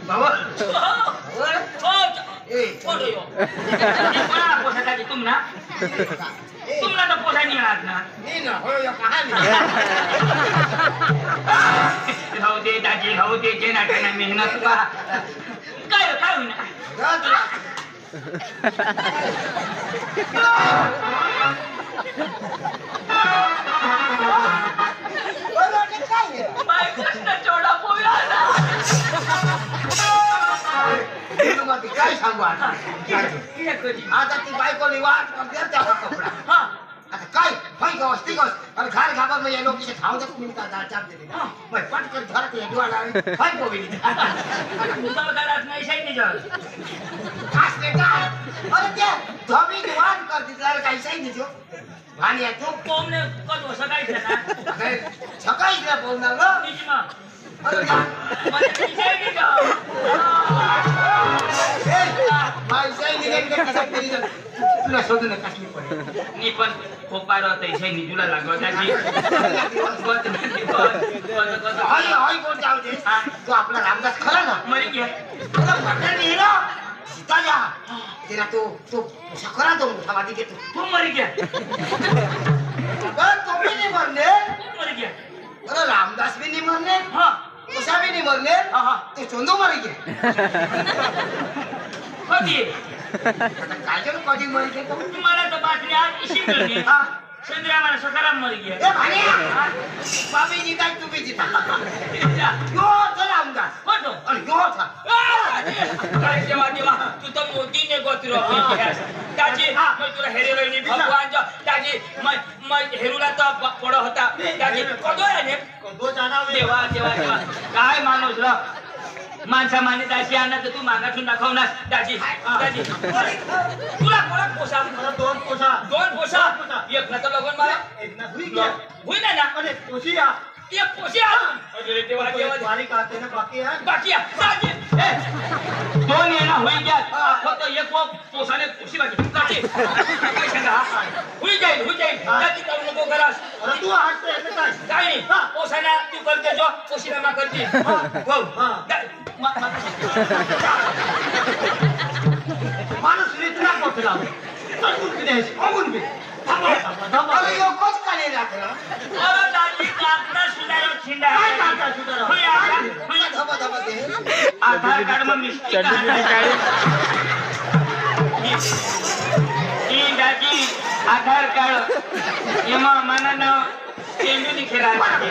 बाबा ए कोण यो कोणा पोसायचा की तुम ना तुमला तर पोसाय नाही आहात ना नी ना हो या कहाणी हो दे दाजी हो दे जे ना काय ना मेहनत का काय काय होईना बाय कृष्ण चोडा पोया काय सांगू आता ती बायको निवास करते त्या कपडा आता काय फाई गावस ती गावस आणि घर घाबर म्हणजे लोकीचे खाऊ दे तुम्ही का दाल चाप देते मग पटकन घरात ये दिवाला फाई पोवेली तुझा घरात नाही शाई नाही जाऊ असले काय अरे ते धमी निवास करते त्याला काही शाई नाही जो भानी आहे तू कोमने कद सकाळी ना सकाळीच ना बोलणार ग निजमा अरे मला शाई नाही जाऊ शाई निघेल कसा तरी तुला शोधून कसली पडेल मी पण खूप पार होतं शाई निजूला लागलो त्याची हाय हाय कोण जाऊ दे तो आपला रामदास खरा ना मरी घ्या तुला म्हटलं नाही ना सीता जा तेरा तो सकरा तो समाधी घेतो तू मरी घ्या अगर तुम्ही नाही मरले मरी घ्या अरे रामदास भी नहीं मरले हा उषा भी नहीं मरले तो चोंदो मर गए कधी काय जण कधी मर गए तो तुम्हाला तर बातमी आज इशी मिळली चंद्र आम्हाला सकाराम मरी घ्या ए भाण्या बाबी जी काय तुम्ही जिता यो तो रामदास कोण आणि यो था काय देवा देवा तू तर मोदीने गोत्र त्याची मग तुला हेरेलोनी भगवान त्याची मग हेरूला तर पड होता त्याची कदो आहे कदो जाना देवा देवा देवा काय माणूस र माणसा माने त्याची आणा तर तू मागातून दाखवणार त्याची त्याची तुला कोणा पोसा दोन पोसा एक ना तर लगन मला एक ना हुई गया हुई नाही ना अरे पोसिया एक पोसिया अरे देवा देवा वारी काटे ना बाकी त्याची दोन येणं होई गया फक्त एक पोसाने पोशी बाकी त्याची काय सांगा हुई जाईल त्याची करू नको करास अरे तू हटते काय काय नाही पोसाना तू करते जो पोशीला मा करते हो माणूस इतना पोचला अजून किती अजून बी अरे यो कोच काले राखला अरे दाजी कागदा सुधारो छिंडा काय कागदा सुधारो हुई धबा धबा दे आधार कार्ड में मिस्टेक ई दाजी आधार कार्ड एमा माना नाव चेंडू लिखे राहते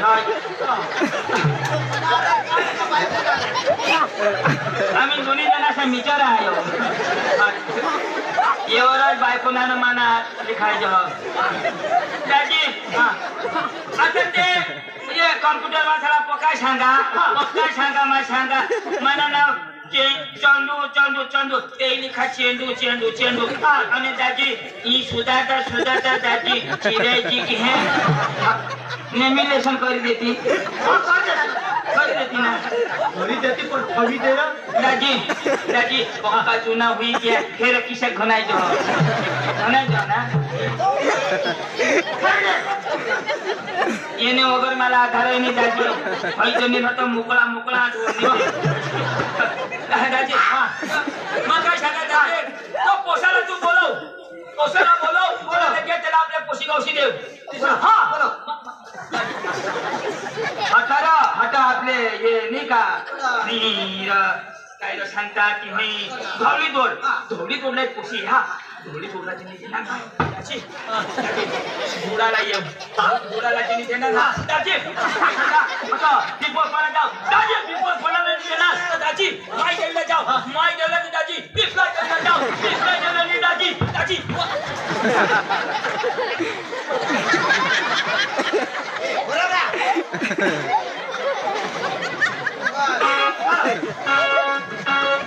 आम्ही दोन्ही जण असा विचार आहे एवढाच बायकोनानं माना लिखायचं दाजी आता ते म्हणजे कॉम्प्युटर वाचायला पक्का सांगा मला सांगा मला नाव चंदू ते लिखा चेंडू आणि दाजी ही सुधारता दाजी चिरायची की हे नेमिलेशन कर देती ना पण हवी दे ना दाजी पक्का चुना हुई गया फिर किसे घनाई जो ना येणे वगैरे मला आधार नाही दाजी पैसे तो मोकळा दाजी मग काय सांगा तो पोसाला तू बोलव घे त्याला आपल्या पोशी गावशी देव हटा आपले हे नाही का काय सांगतात की होई धवली तोडलाय पोशी धवली तोडलाची नाही त्याची बुडाला ये बुडाला त्यांनी देणार ना त्याची पिंपळ पाला जाऊ दाजी पिंपळ पाला देणार दाजी माय गेला जाऊ माय गेला नाही दाजी पिंपळ गेला जाऊ पिंपळ गेला नाही दाजी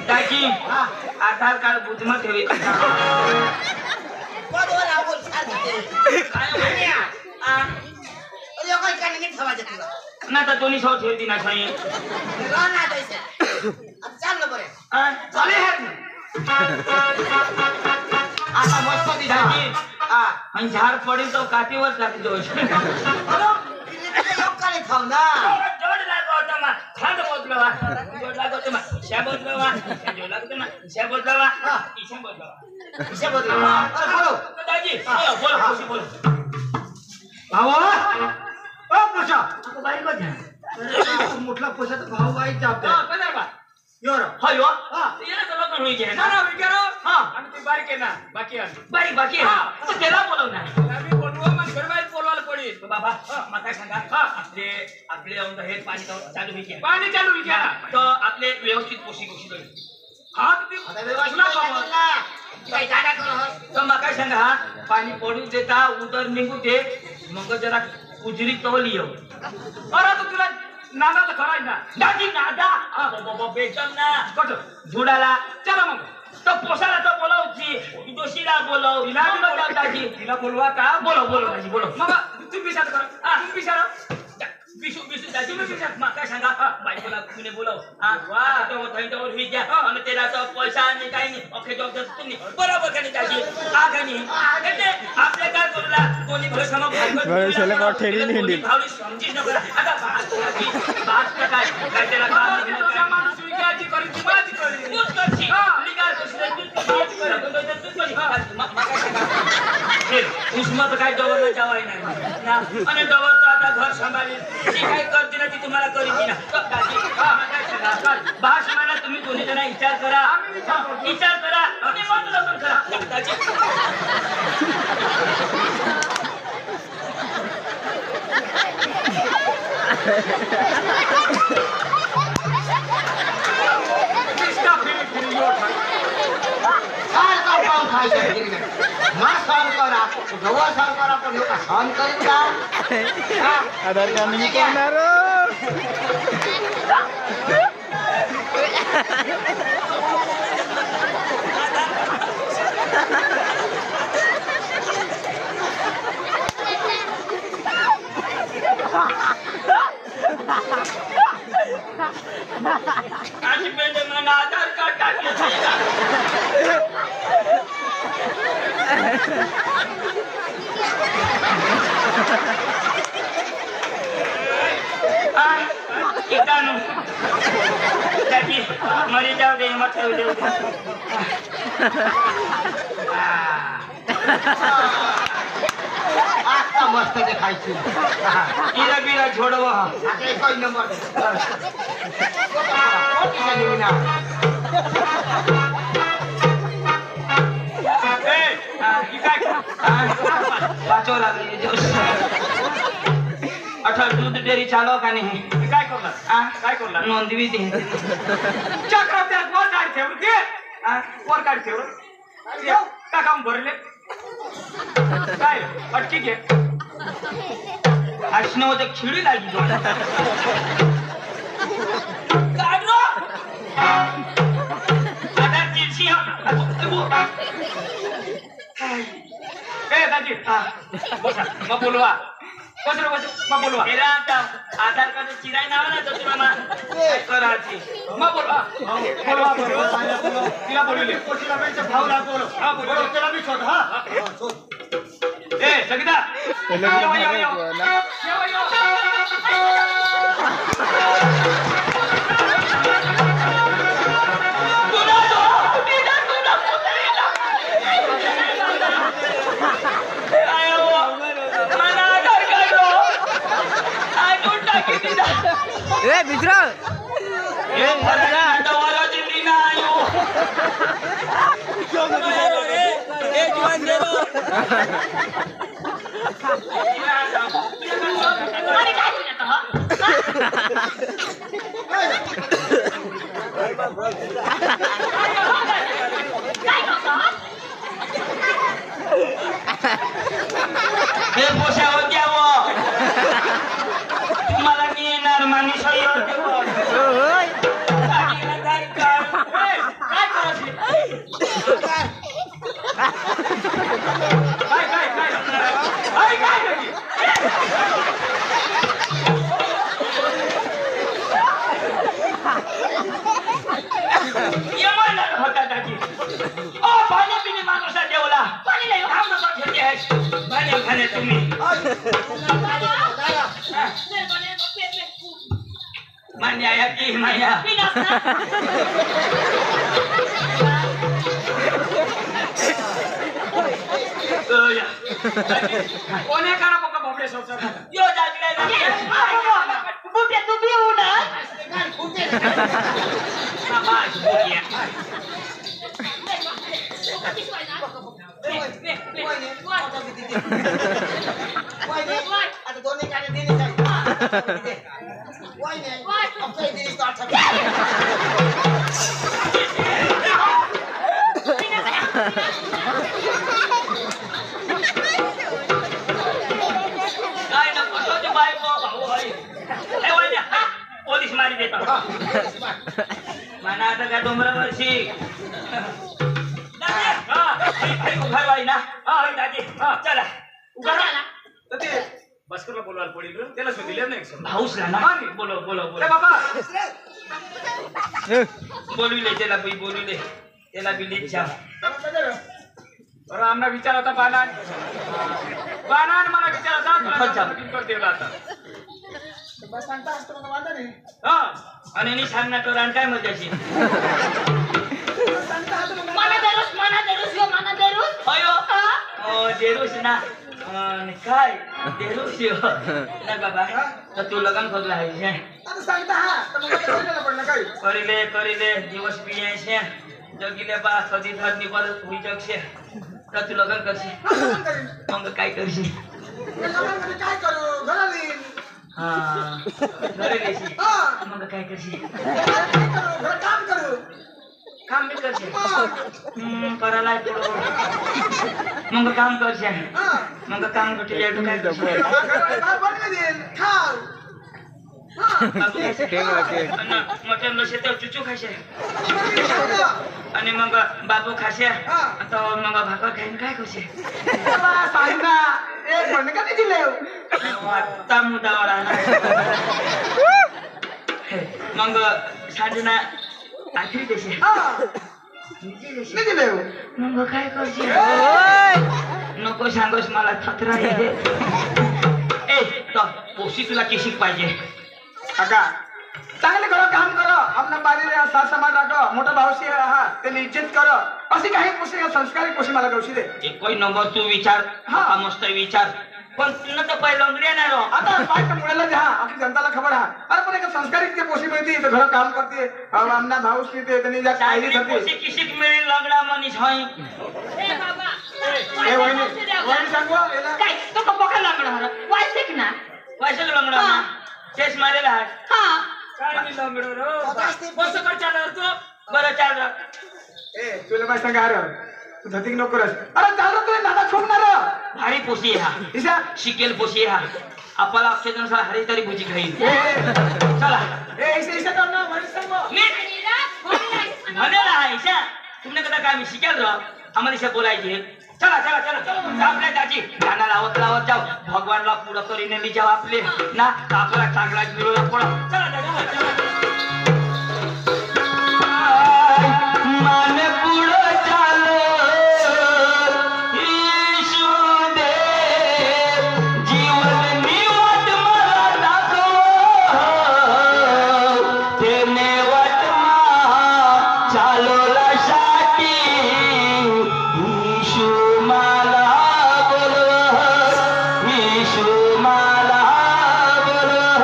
दाजी आधार कार्ड बुजमा ठेवी ना तर दोन्ही सौ ठेवती ना साई चाललं बरे आता मस्त दिसायची आणि झाड पडेल तो काठीवर टाकली दोष खाऊ ना खांद बदलावा जोड लागतो मा ईशा बदलावा जोड लागतो ना ईशा बदलावा ईशा बदलावा ईशा बदलावा बोलो दाजी बोलो खुशी बोलो भावा ओ पोषा आता बाई बघ मोठला पोषा तर भाऊ बाई जाप कदर बा योर हायो येना तर लग्न होई घे ना विचारो आणि ती बारीक आहे ना बाकी आहे बारीक आहे तर त्याला बोलव ना आम्ही बोलवू मग घरबाई बोलवायला पडेल बाबा मग काय सांगा आपले हे पाणी चालू होई पाणी चालू होई तर आपले व्यवस्थित पोषी होईल आता व्यवस्थित काय जागा करू तर मग काय सांगा पाणी पडू देता उदर निघू दे मग जरा उजरी तवली येऊ अरे तर तुला नादा तर करायचं ना दादी नादा बाबा बेचम ना कट झुडाला चला मग तो पोसाला तर बोलावची जोशीला बोलव तिला बोलवा का बोलव दाजी बोलव मग तू विचार कर तू विचार विशू दाजी विचार मग काय सांगा बायकोला तुम्ही बोलव वा तो थंडवर होई द्या आणि त्याला तर पैसा आणि काही नाही अखे जॉब तुम्ही बरोबर का नाही दाजी आपले काय बोलला कोणी भरोसा भविष्याला का ठेरी नाही हिंदी भावली समजीच नको आता बात काय त्याला काम सामान स्वीकारची करी ती माझी करी तूच करची लिगाल दुसरे तूच करी मग काय सांगा उस्मत काय डबल जावाय नाही ना आणि डबल तर आता घर सांभाळी जी काय करते ना ती तुम्हाला करीती ना काय सांगा भाष मला तुम्ही दोन्ही जण विचार करा आणि मग लग्न करा आधार कार्ड नाही करणार आज मेरे मन आधार कार्ड कीटाणु त्याची मरी जाऊ दे मग ठेवू देऊ आता मस्त देखायची इरा बिरा छोडव एकच नंबर पाचोरा अठरा दूध डेअरी चालव का नाही काय करणार नोंदवी दे चक्र त्यात वर काढ ठेवून दे वर काढ ठेवून का काम भरले काय अटकी घे हसणं होतं खिळी लागली आता तिरशी दाजी बसा मग बोलवा मग बोलवा आधार कार्ड चिराय नाव ना तर तुला करायची मग बोलवा तिला बोलवले भाऊ लागतो त्याला मी शोध ए सगळा ए मित्र हे पोषा होत्या मला मी येणार माणूस होता दादी पाणी पिणे माणूस जेवला पाणी नाही पाणी खाणे तुम्ही मान्य माया की माया कोण्या करा बघा बापडे संसार यो जागले बुट्या तू बी येऊ ना काय फुटे समाज बोलिया आता दोन्ही काढे दिली काय वाय नाही अपकाई दिली स्टार्ट काय ना कसोची बायको भाऊ होय ए वळल्या पोलीस मारी देतो म्हणा आता काय डोंगरावरशी दादी हा उभा बाई ना हा दादी हा चला उभा तर ते भास्करला बोलवायला पडेल रे. त्याला शोधिले नाही सर भाऊसला ना बोलो बोलो बोलो बाबा बोलविले त्याला बाई बोलविले त्याला बी लिच्छा बरं आमना विचार होता बाणान मला विचार होता अच्छा. करते आता सांगता असतो मला वाटत नाही हा आणि नी सांग ना तो रान काय मजाशी मना देरूस अयो ओ देरुस ना काय देरुस यो ना बाबा तर तू लगन खोदला आहे आता सांगता हा तर मला सांगायला पडलं काय करिले दिवस पिये छे जगिले बा कधी धर निबल हुई जगशे तर तू लगन करशील मग काय करशील काय करू घराली हा घरी लेशी हा मग काय करशील घर काम करू काम बी करशील करायला मग काम करशील मग काम कुठे येतो काय करशील मटन नसे तर चुचू खाशे आणि मग बाबू खाशे तर मग भाकर खाईन काय करशे वाटता मुदावर मग सांजना आखरी देशे मग काय करशील नको सांगोस मला थत्रा आहे ए तो पोशी तुला केशिक पाहिजे काका चांगले करो काम करो आपल्या बारीला साथ समाज राखो मोठा भावशी आहात त्यांनी इज्जत करो अशी काही पोशी संस्कारिक पोशी मला गवशी दे एकही नंबर तू विचार हा मस्त विचार पण तुला तर पहिलं नाही रो आता बायका मुलाला द्या आपली जनताला खबर हा अरे पण एक संस्कारिक ते पोशी मिळते तर घर काम करते आमना भाऊशी ते त्यांनी ज्या कायदी चांगली पोशी करते किशिक मिळेल लंगडा मनीष होय ए बाबा ए वहिनी सांगू याला काय तो कपका लागणार वायसे की ना पैसे लंगडा ना चेस मारेला आहे हा काय नाही लंगडो रो बस कर चालणार तो बरं चाल रा ए तुला काय सांगा अरे तू धतिक नको करस अरे चाल तुला नादा छोडणार भारी पोशी आहे हा इसा शिकेल पोशी आहे हा आपला अक्षरनुसार हरी तरी भुजी खाईल ए चला इसा कर ना वहिनी सांगू मी म्हणेला आहे ईशा तुमने कदा काय मी शिकेल रो आम्हाला इशा बोलायचे चला चला चला आपल्या त्याची गाणं लावत लावत जाऊ भगवानला पुढं करीने ली जाऊ आपले ना आपला चांगला मिळवला पडा चला चला मान पुढं चालो येशू दे जीवन निवट मला दाखव तेने वाट चालो साठी येशू मला बोलव येशू मला बोलव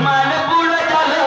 मान पुढं चालो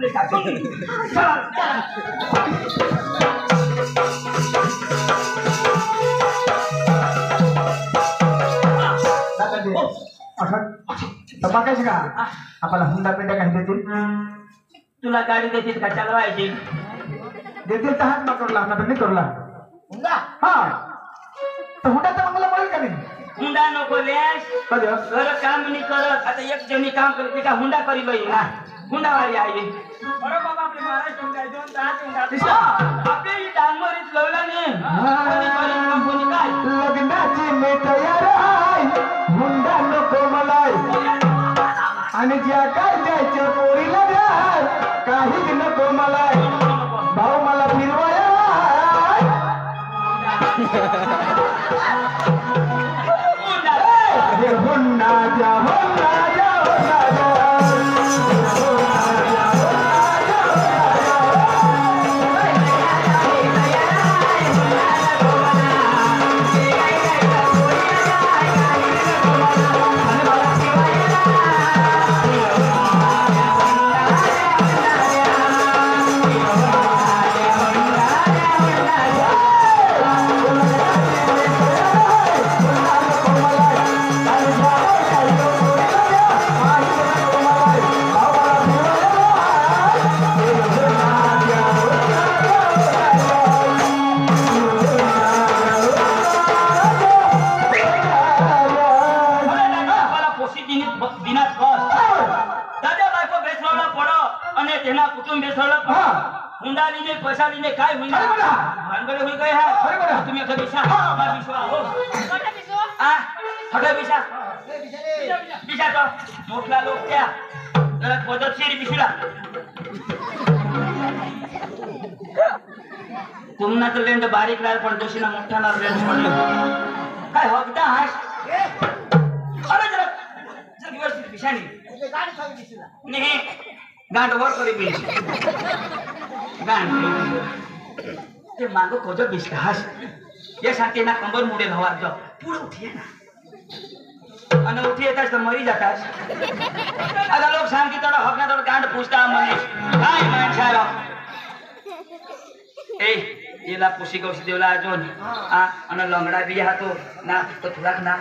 आपले टाकून. चला. बघायचं का आपल्याला हुंडा पेंडा काही देतील तुला गाडी देतील का चालवायची? देतील तर हात करूला ना नाही करूला हुंडा हा तर हुंडा तर मला मिळेल का नाही हुंडा नको लेस. कधी घर काम नाही करत. आता एक जणी काम करते का हुंडा करी बाई ना. हुंडावाली आहे. अरे बाबा आपले महाराष्ट्र हुंडा आहे, 2-10 हुंडा. आपल्या ही डांगरीत लवला नाही. कोणी करीन, कोणी काय. लग्नाची मी तयार आहे हुंडा नको मलाय आणि ज्या काय द्यायच्या पोरीला द्या काहीच नको मलाय भाऊ मला फिरवाया हे हुंडा द्या हुंडा द्या हुंडा हुंडा लिने पैसा लिने काय होईल भानगडे होई गए है तुम्ही कधी विषा मा विश्वा हो कोणता पिसो आ हटे विषा विषा तो मोठला लोक त्या जरा पद्धतशीर विषुला तुमना तर लेंड बारीक राहील पण दोषीना मोठा ना लेंड पडलं काय हकता हास अरे जरा जरा व्यवस्थित विषानी गाडी चालू दिसला नाही गांड वर करी बिल गांड ते मागो खोजो बिस्कास ये शांती ना कंबर मुडे हवा जो पुढे उठिए ना आणि उठी येताच तर मरी जातास आता लोक सांगती तर हकना तर गांड पुसता म्हणे काय माणसाला ए येला पुशी गौशी देवला अजून आ आणि लंगडा बी हा तो ना तो तुला ना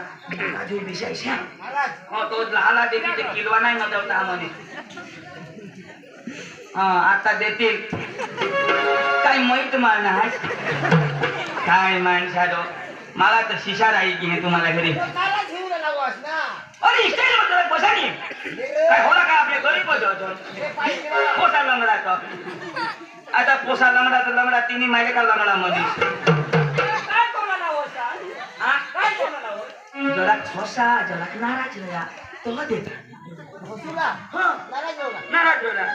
अजून विषय महाराज हो तो लहाला देखील ते किलवा नाही मदवता म्हणे हा आता देतील काय माहित मारणार आहे काय माणसालो मला तर शिशा राहील की हे तुम्हाला घरी काला घेऊन लागवास ना अरे इस्टेल मध्ये बसा नाही काय होला का आपले गरीब होतो पोसा लंगडा तो आता पोसा लंगडा तर लंगडा तिन्ही माहिती का लंगडा मध्ये काय कोणाला होता हा काय कोणाला होत जरा छोसा जरा नाराज रहा तो देता तुला हा नाराज होगा नाराज रहा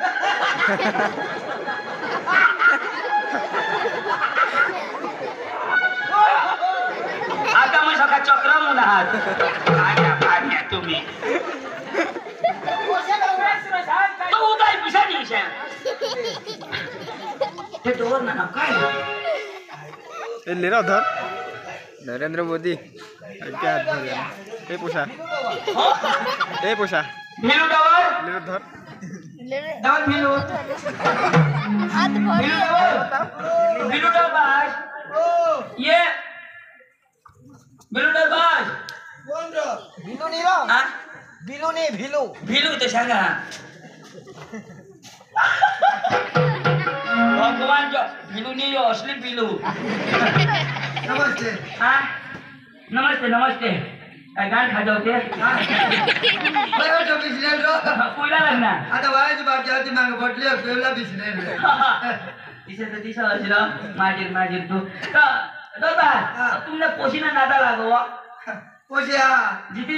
आता मग सका चक्र म्हणून आहात काय तुम्ही तो उगाय पिसानी ते डोर ना काय ले रहा उधर नरेंद्र मोदी क्या हाथ भर गया ए पूछा भिलू डोर ले उधर डबल भिलू भिलू डोर भिलू डोर बाज ये भिलू डोर बाज कोण रो भिलू नी रो हा भिलू नी भिलू भिलू तो सांगा भगवान जो भिलू नहीं जो असली भिलू नमस्ते हाँ नमस्ते नमस्ते गान खा जाओ ते बरोबर तो बिसनेल रो कोयला लगना आता वायाची बाकी होती मागे बटली पेवला बिसनेल इसे तो दिशा असला माजीर तू दादा तुमने पोशीना नादा लागो पोशिया जीती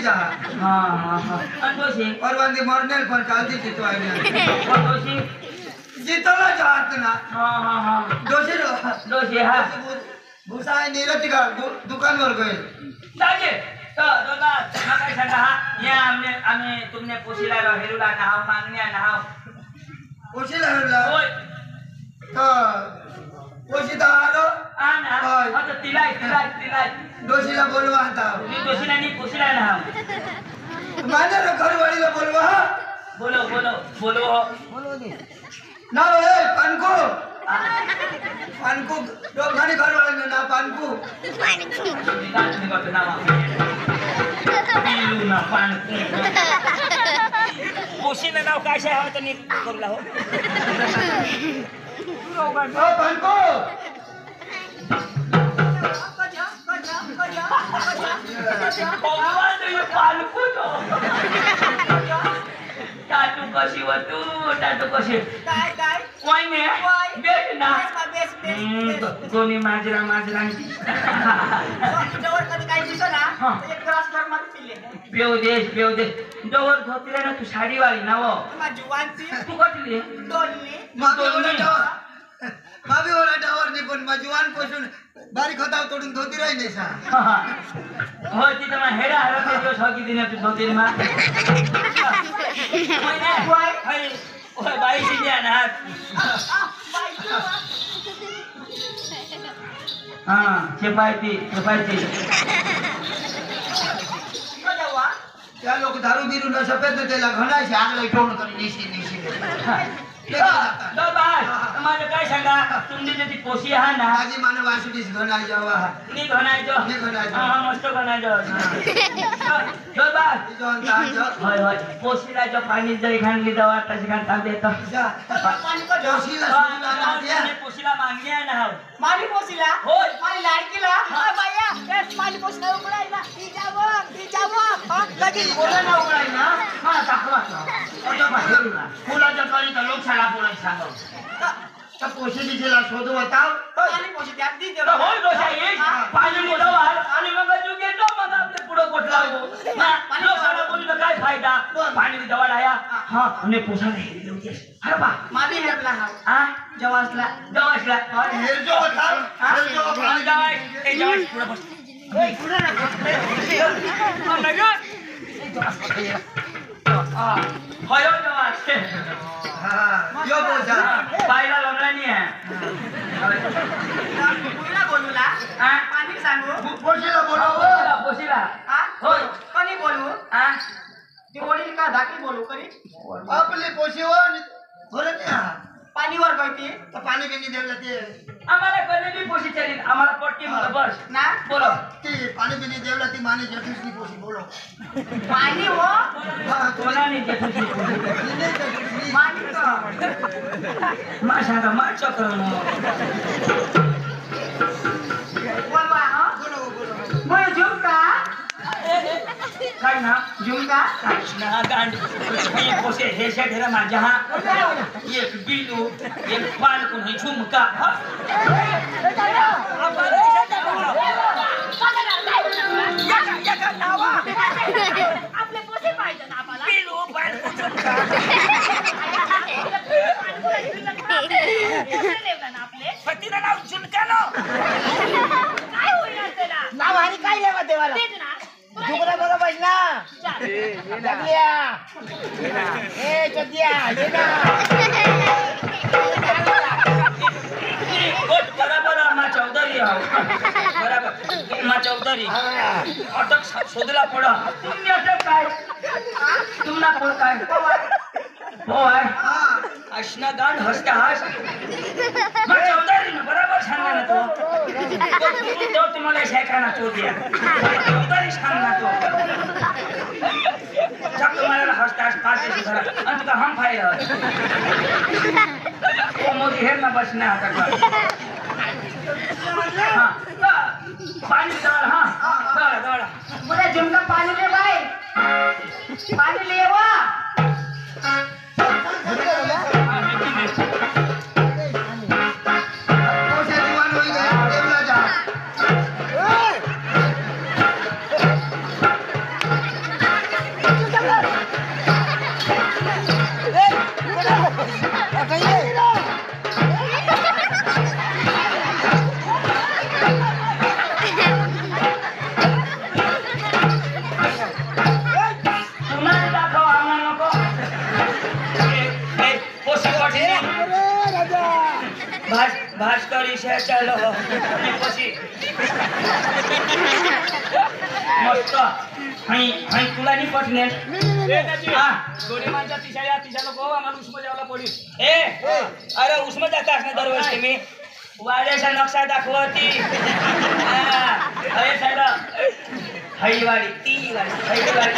जा हाँ अंतोषी परवानगी मरनेल पण कालती चितो आईने अंतोषी जीतला जात ना हाँ दोषी रो दोषी हाँ भूसाई नीरज का दुकान वर गए दाजे तो दादा काय सांगा हा या आम्ही तुमने पोशीला हेरूला नाव मागण्या नाव पोशीला हरला होय तो पोशीदा आलो आना होय. आता तिलाय दोषीला बोलवा आता मी दोषीला नाही पोशीला नाव माझ्या घरवाडीला बोलवा बोलो बोलो बोलो बोलो दे ना ए पानकू पानकू दोघांनी घरवाले ना पानकू निकाल करतो नाव पिलू ना पानकू पोशीनं नाव काय आहे तर नीट करूला हो ओ पानकू पालकू टाटू कशी व तू टाटू कशी काय काय कोई ने बेट ना बेस दोन्ही माजरा माजरा जवळ कधी काही दिसलं ना हा. एक ग्लास भर मध्ये पिले पेव दे डोवर धोतीला ना तू साडी वाली ना वो माझी वांची तू कटली डोलली मावी ओला टावर ने पण माझी वान पोषून बारीक होता तोडून धोती राही नाही सा हो तिथं मग हेडा हरत येतो सकी दिने तू धोती मा ओय बाई सिद्या ना हां चपाती त्या लोक दारू बिरू न सफेद त्याला घणाशी आगला ठेवून करी निशी माझं काय सांगा तुमची जी पोशी आहे ना माझी मानव वासुदीस घणाय जावा नी घणायचो हा मस्त घणायचो होय होय पोशीला जो पाणी जरी खाणली जावा तशी खाण थांबे येतो पोशीला मागणी आहे ना माली पोसीला होय. माली लाडकीला हाय बाया बेस माली पोसीला उघडायला लगेच बोला ना उघडाय ना हा दाखवा फुलाच्या कळी तर लोकशाला बोलाय सांगव त्या पोशी दिला शोधू होता माली पोसी त्यात दी तर होय दोषा येईल पाणी मुलावर आणि मग तू गेलो मग आपले पुढे कोटला लोकशाला बोलून काय फायदा पाणी जवळ आया हा आणि पोसाला हेरी होती अरे बा माली हेरला हा जवासला हेर जो होता हेर जो जवास पुढे बस होय जवास यो बोलता पाहिला लोकला नाही आहे कुणा बोलूला हा पाणी सांगू पोशीला बोलावं पोशीला हा होय कोणी बोलू हा ती वडील का धाकी बोलू करी आपली पोशीवर थोडं द्या पाणीवर गळती तर पाणी बिनी द्यायला ते आम्हाला कधी बी पोशी चालेल आम्हाला पट्टी मला बस ना बोलो ती पाणी बिनी द्यायला ती माने जटुसली पोशी बोलो पाणी हो हा कोणा नाही देत तुझी पाणी का मा सांगा मा चक्र बोलवा हा बोल झुमका काय ना झुमका ना गांड ये पोसे हे शेठेरा माझ्या हा एक बिलू एक बालकुन हे झुमका हा आपले पोसे पाहिजे ना आम्हाला बिलू बालकुन झुमका आपले पतीला नाव झुमका नो काय होईल त्याला नाव आणि काय लेवा देवाला तेच ना दुगरा बघा पाहिजे ना जगलिया ए जगिया ये ना बराबर मा चौधरी बराबर मा चौधरी अटक शोधला पडा तुम्ही अटक काय तुम्हाला कोण काय हो आहे अशना गांड हसता हस मा चौधरी ना बराबर सांगा ना तो तुम्हाला शेखाना तो दिया चौधरी सांगा तो जब तुम्हाला हसता हस पाते से घरा अंत का हम फायर वो मोदी हेर ना बसना आता हाँ पानी दौड़ हाँ दौड़ मुझे झुमका पानी ले भाई पानी ले वा पोशा दिवाण होई गया देवला जा तुम्हाला दाखव आम्हाला नको पोशी वाटली भास्करी से चलो पोशी मस्त तुला नाही पटले दाजी हा. दोन्ही माणसं तिशा नको आम्हाला उष्मा जेवायला पडेल ए अरे उस्मा जाता असणार दरवर्षी मी वाड्याचा नक्षा दाखवती अरे साहेब हळीवाडी ती वाडी हळीवाडी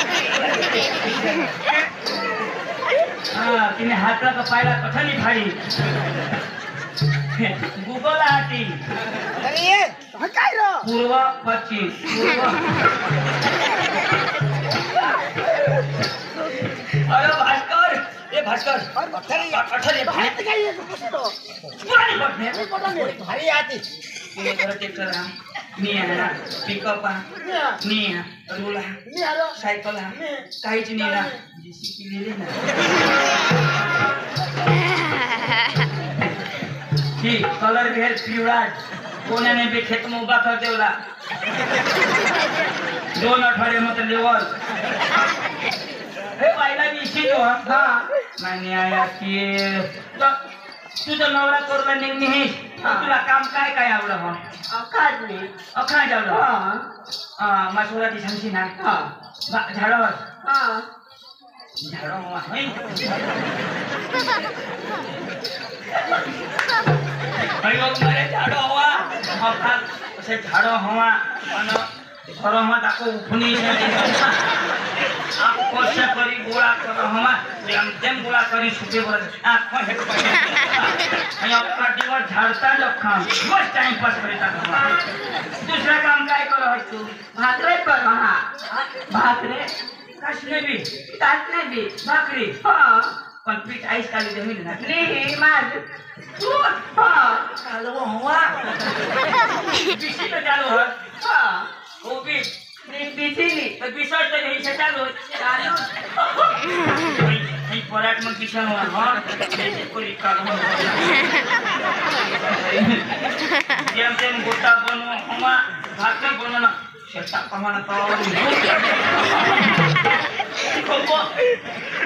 हा तिने हातला का पायला कथनी फाडी गुगल हाती पूर्व पश्चिम पूर्व अरे भास्कर ए भास्कर अठरे भारी आती तुम्ही घर ट्रॅक्टर मी पिकअप मी रोला सायकल काहीच नाही ना जेसीबी नेली ना ही कलर भेल पिवळा कोणाने बी खेत में उभा कर देवला 2 आठवडे मत लेवल हे पाहिला विषय जो हा नाही आया की तुझं नवरा करूला नेहमी तुला काम काय काय आवडलं हो अखा जावलं मासोला ती सांगशी ना झाडावर झाड मरे झाड हवा असे झाड हवा आणि घर मत आको उफुनी कोशा करी गोळा कर हवा जेम गोळा करी सुके बर आँख हेट पाहिजे आणि आपला दिवस झाडता लखा बस टाइम पास करीता दुसरा काम काय करत तू भाकरे कर हा भाकरे कासने बी भाकरी पण पीठ आईस काली जमीन ना नाही माझ तू चालू हवा बिसी तो चालू हो वो भी बिसी नहीं बिसर तो नहीं से चालू नहीं पराठ में किसान हुआ हाँ जैसे कोई काम हो जेम गोटा बनो हवा भाकर बनो ना शेता कमाना तो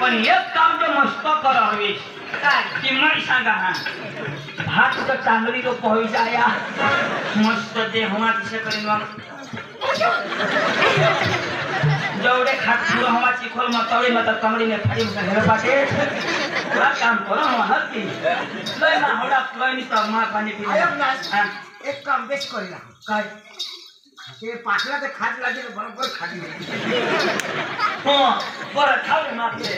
पण एक काम तो मस्त कर हवीस काय की मी सांगा हा भात तर चांगली तो पोळी जाया मस्त ते हवा दिसे करीन मग जेवढे खात पुरं हवा चिखोल मग तवडी मग कमडीने फाडी मग हेर पाटे हा काम करो हवा हत्ती लय ना होडा लय नि तर मा पाणी पी एक काम बेस करीला काय ते पाठला ते खाट लागेल बरोबर खाटी हो बरं खाऊ मागते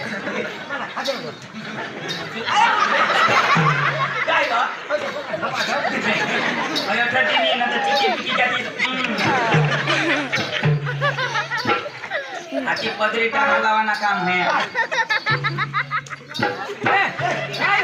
खाते काय ग अरे ठरती ना तर चिकी पिकी जाती आखी पदरी टाका लावाना काम है काय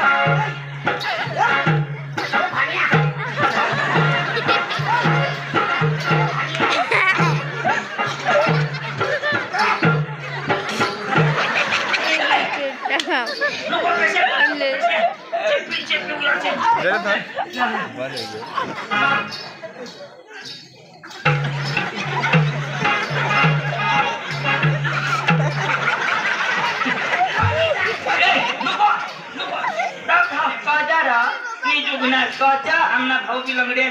आमना भाऊ की लंगड़े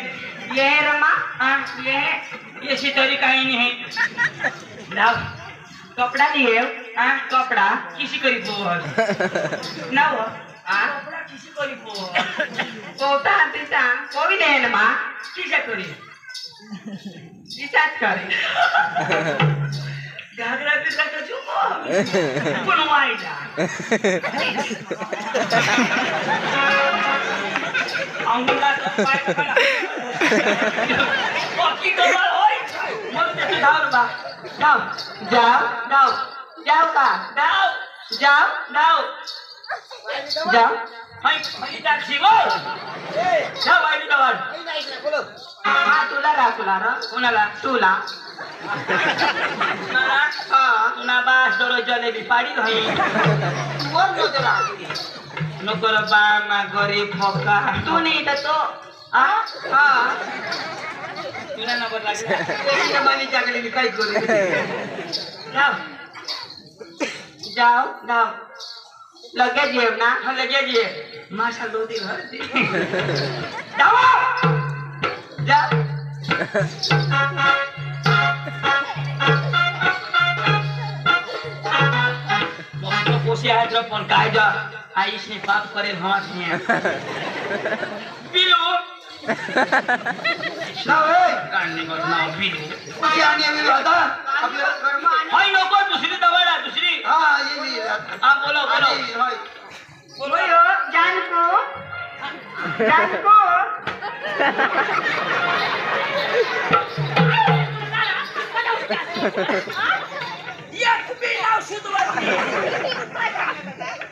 ये रमा ये तरी काही नहीं है लाव कपड़ा लिए कपड़ा किसी करी पोहल ना वो कपड़ा किसी करी पोहल पोता पिता कोई देन मा किसे करी रिचार्ज करे घाघरा पिता तो चुपो पुनवाई जा अंगुला पाय करा बाकी कमाल होय मग ते धाव बा धाव जाओ का जाओ हाय टॅक्सी गो जा वाली दवार हा तुला कोणाला तुला ना बास दरो जलेबी पाडी होई कोण नोदरा नोकर बा मा गरीब फका तू नहीं तो तुला नंबर लागला ते मनी जागले मी काय करू जाओ लगे जेव ना हाँ लगे जे माशा लोदी घर से जाओ जा पोषी आहे तर पण काय जा आईशने पाप करेल हवासने पिलो काढणे करून नाव पिलो हाय नको दुसरी दवाला दुसरी हा बोला बोला बोलो जानको जानको एक बी नाव शुद्धवार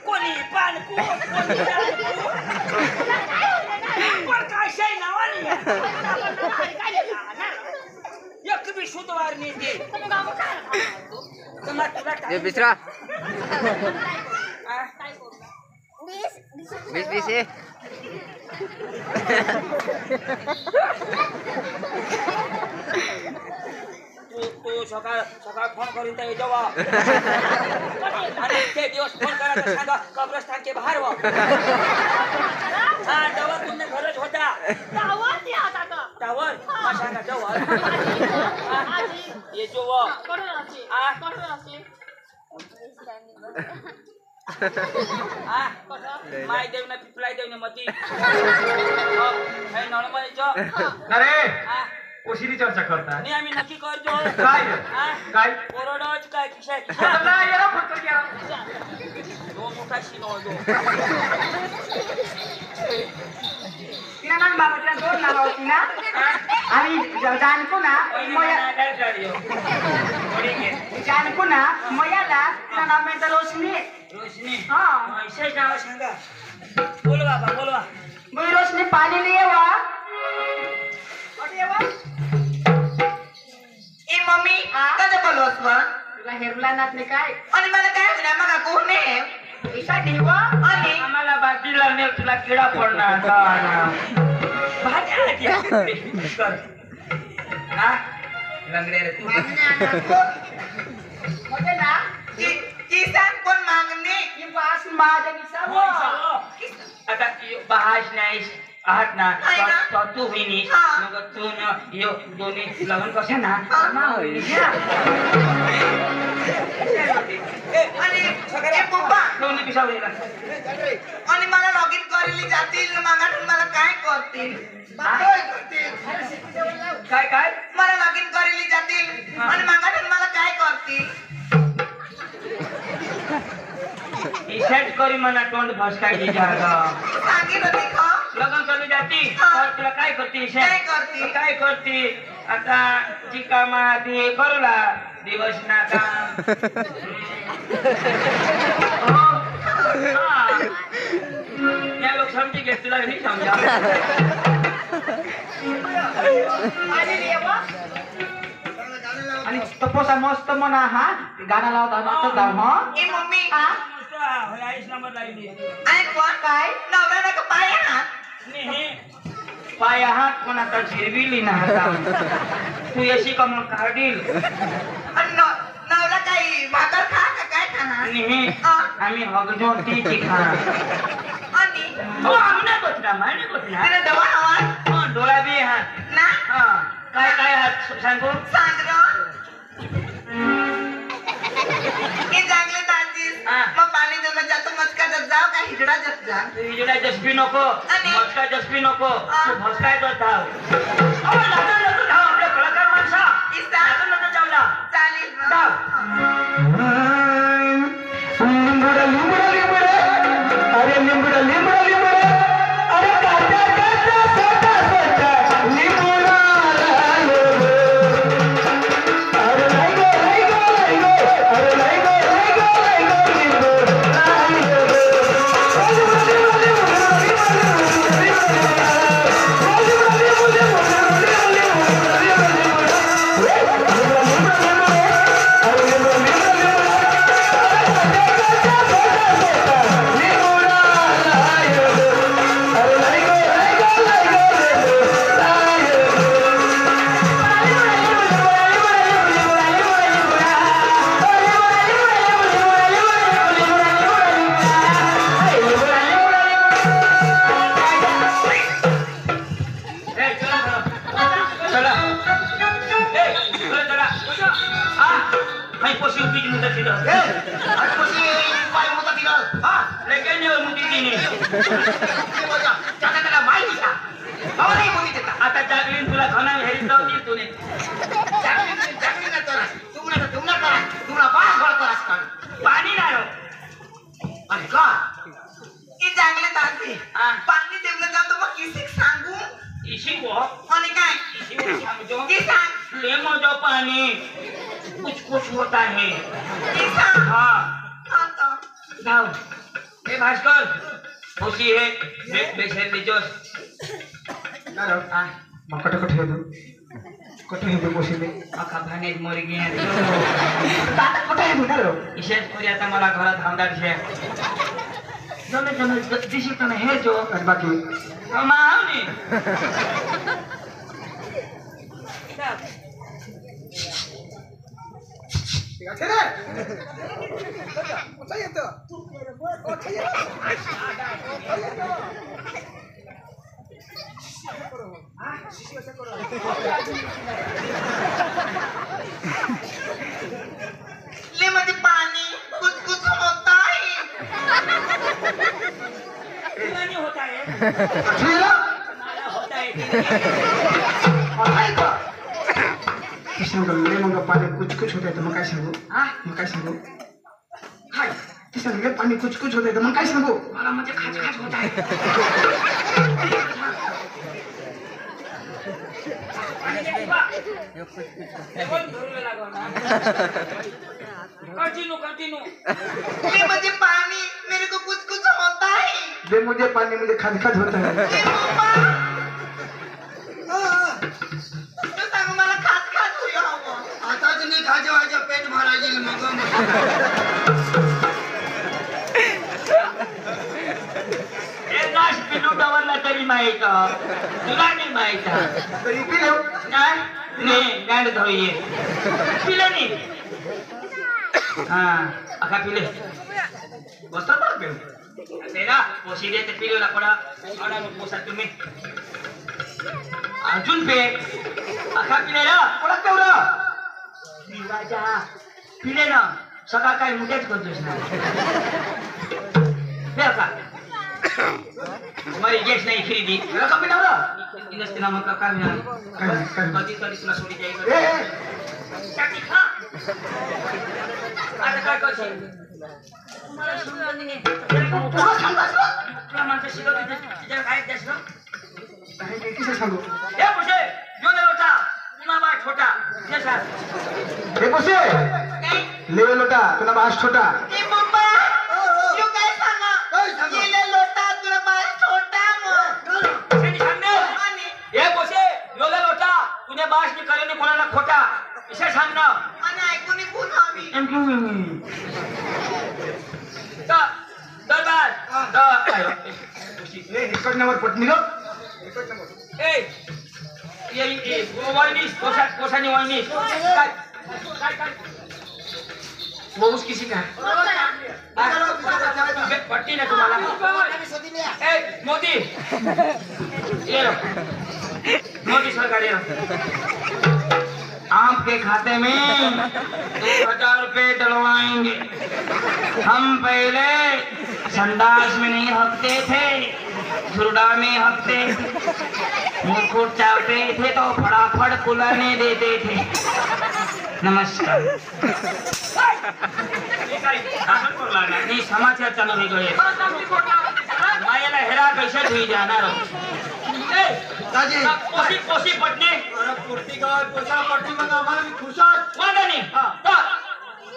कोणी पानकू कोणी जानकू पण काय शे नावानी एक बी शुद्धवार नाही ते ये बिसरा 20 ये तू सकाळ सकाळ फोन करून त्या जेव्हा आणि ते दिवस फोन करायचं सांगा कब्रस्तानचे बाहेर वा हा तेव्हा तुम्ही घरच होता त्यावर सांगा जेव्हा ये जो माय देवना पिपलाय देवने मती हे नळमळीचो अरे ओशिरी चर्चा करता नाही आम्ही नक्की करतो काय काय कोरडोच काय किशा नाही याला फक्त घ्या दो मोठा शिनो दो किराणा बाबाच्या दोन नाव होती ना आणि जानको ना जानको ना मयाला तिला नाव म्हणतात रोशनी रोशनी हा विशेष नाव सांगा बोल बाबा बोलवा मी रोशनी पाणी लिये वा ए मम्मी कधी बोलवस मग तुला हेरला नातले काय आणि मला काय होणार मग कोण आहे पैसा ठेवा आणि आम्हाला बाकी लागणे तुला किडा पडणार भाज्या कर हा लंगडे रे तू म्हणजे ना किसान कोण मागणे की पास माझ्या किसा आता बहाश नाही आहात ना आहे ना? तो तू होईनी हा. मग तू न यो दोन्ही लग्न कशा ना आणि ए पप्पा दोन्ही पिसा होईल आणि मला लॉग इन करेली जातील मागातून मला काय करतील काय काय मला लॉग इन करेली जातील आणि मागातून मला काय करतील सेट करी म्हणा तोंड फसकाय सांगितलं होती का लग्न करू जाती हा. तर तुला काय करते काय करते? काय करते आता चिका माती करूला दिवस ना काम या लोक समजी घे तुला नाही समजा आणि तपोसा मस्त म्हणा हा गाणं लावता मस्त जाऊ हा ए मम्मी आईस नंबर लागली आणि कोण काय नवरा नका पाय हात पाय हात पण आता झिरविली ना आता तू यशी का मग काढील आणि नवरा काही भाकर खा का काय खाणार आम्ही हगजो ती खा आणि हो आम्ही नाही बसणार नाही बसणार तिला दवा हवा डोळा बी हात ना हा काय काय हात सांगू सांग र हे चांगले दाजीस हा. मग पाणी देणं जातो मस्का जात जाव का हिजडा जात जा तू हिजडा जसबी नको आणि? भस्का जसबी नको हा. तू भस्काय तर धाव आपल्या कलाकार माणसा इसा जावला चालेल र. धाव लिंबुडा लिंबुडा लिंबुडा अरे लिंबुडा लिंबुडा लिंबुडा अरे काटा काटा सोटा सोटा लिंबुडा लायो अरे लायो लायो लायो अरे लायो लायो लायो लिंबुडा लायो बाय मोठा तिला हा लेकिन ये मुंडी तिने त्याला माहिती का हो नाही मुली देता आता जागलीन तुला खाना हेरी जाऊ दे तूने चाकरी ना तर तुम्हाला बास भरतो असतात पाणी नाही हो. आणि का ही चांगले तांदे हा. पाणी ठेवलं जातं मग किसी सांगू इसी को आणि काय इसी को समझो की सांग लेमो जो पानी कुछ कुछ होता है की सांग हाँ आता जाओ ए भास्कर खुशी है बेशर लीजोस हाँ कट हे दो कट हे दो पोषिले अखा भाने मोरी गया कट हे दो ना रो विशेष करी आता मला घरात हमदार छे जमे दिशी तने हे जो आणि बाकी मावनी ले म्हणजे पाणी कुछ कुछ होता है नहीं होता है ठीक होता है किशन का ले मग पाणी कुछ कुछ होते तर मग काय सांगू हाँ मग काय सांगू हाय किशन ले पाणी कुछ कुछ होते तर मग काय सांगू मला म्हणजे खाच खाच होता है कंटिन्यू ले म्हणजे पाणी मेरे को कुछ कुछ होता है ले मुझे पानी मुझे खाद खाद होता है ले पप्पा तू सांग मला खात खात होई हवं आताच नाही खाजे व्हायचं पेट भरायचे मग एक गाश पिलू डवरला तरी माहित तुला नाही माहित तरी पिलो नाही गांड धोये पिले नाही हाँ अखा पिले बसता था पिलो तेरा पोसी दे ते पिलो ला पड़ा और ना पोसा तुम्ही अजून पे अखा पिले ना पड़ा तेवढा निवाजा पिले ना सकाळ काय मुठेच करतोस ना हे अखा तुम्हारी गॅस नाही खरेदी मला कमी नव्हतं इंडस्ट्री नामक काय मिळालं कधी कधी तुला सोडी जाईल टाकी खा आता काय करशील तुम्हाला समजलं नाही तुला सांगास तुला माणसं शिकवते तिच्या काय द्यास ना किसे सांगू हे पुढे यो ने लोटा पुन्हा बा छोटा हे सर हे पोसे ले लोटा तुला बास छोटा ए पप्पा तू काय सांगा गेले लोटा तुला बाल छोटा मग शेती सांगणे आणि हे पुढे यो ने लोटा तुने बास नि करे कोणाला खोटा विषय सांग ना आणि ऐकून कोण हवी तर बास ए इकडनं पटणी रो ए ये वाइनिस कोसानी वाइनिस काय मोस किसी का पट्टी ना तुम्हाला ए मोदी ये लो मोदी सरकार ये लो आपके खाते में 2000 रुपए डलवाएंगे हम पहले संडास में नहीं हकते थे झुरडा में हकते मुकुट चावते थे तो फटाफट कुलाने देते थे नमस्कार नहीं समाचार चालू हो गए मायाला हेरा कैसे धुई जाणार दाजी कोशी कोशी पटणे अरे पुरती गावात पोसा पट्टी मग आम्हाला मी खुशाल वांधा नाही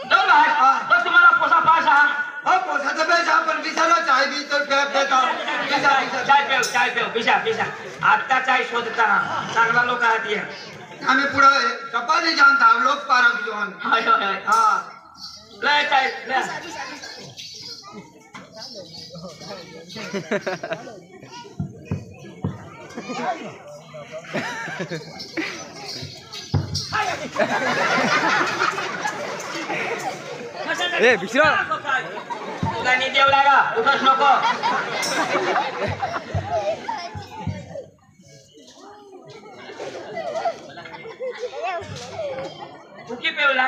जाऊ बस तुम्हाला पोसा पास आहात हा पोसाचं पैसा पण विचारला चाय बी तर देता चाय पेव पिशा आता चाय शोधताना चांगला लोक आहात या आम्ही पुढे कपा नाही जानता लोक पारा जोन हाय हा लय चाय लय ए विश्रा तुला नीती येऊ लागा उठस नको चुकी पेवला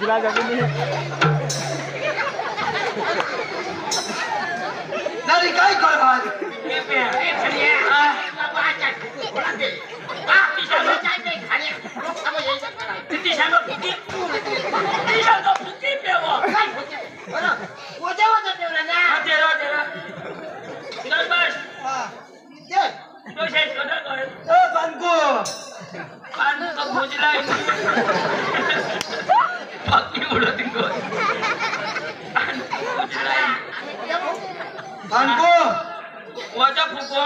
भुजला जमीन नाही काय करणार वजा फुको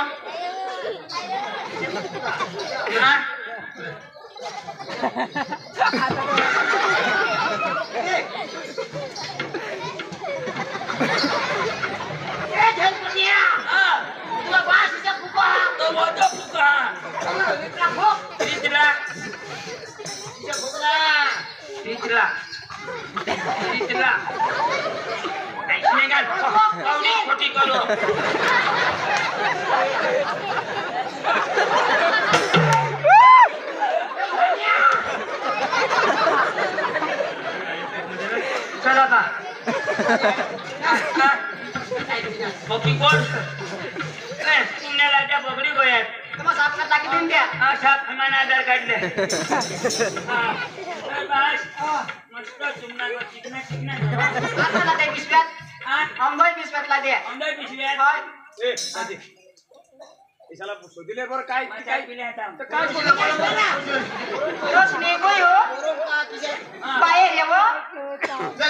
छोटी करो चला का बघी कोण तुमने राजा बगडी गोयात तुम्हाला साफ करता की दिन द्या अच्छा खमाना आधार काढले बस मस्त तुमना चिकना चिकना आता ते पिशव्यात आंबोय पिशव्यातला द्या अंदर पिशव्यात ए आजी इशाला शोधिले बरं काय काय पिले आता तर काय रोज नेगोय हो बाहेर येवो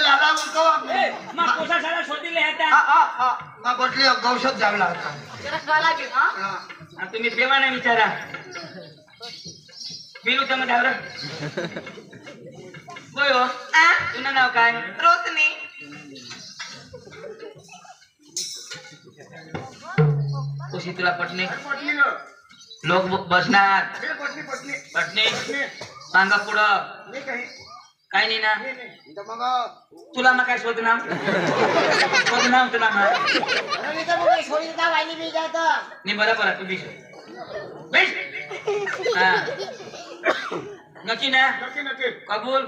लाला उठो ए मा कोसा साला शोधिले आता मग बटली गौशात जावं लागतं जरा कळा की हा तुम्ही प्रेमाने विचारा बिलू तर धावर होय हो तुझं नाव काय रोशनी खुशी तुला पटणे लोक बसणार पटणे सांगा पुढं काय नाही ना तुला मग काय शोधनाम शोधनाम तुला नाही बरोबर तू बी नक्की ना कबूल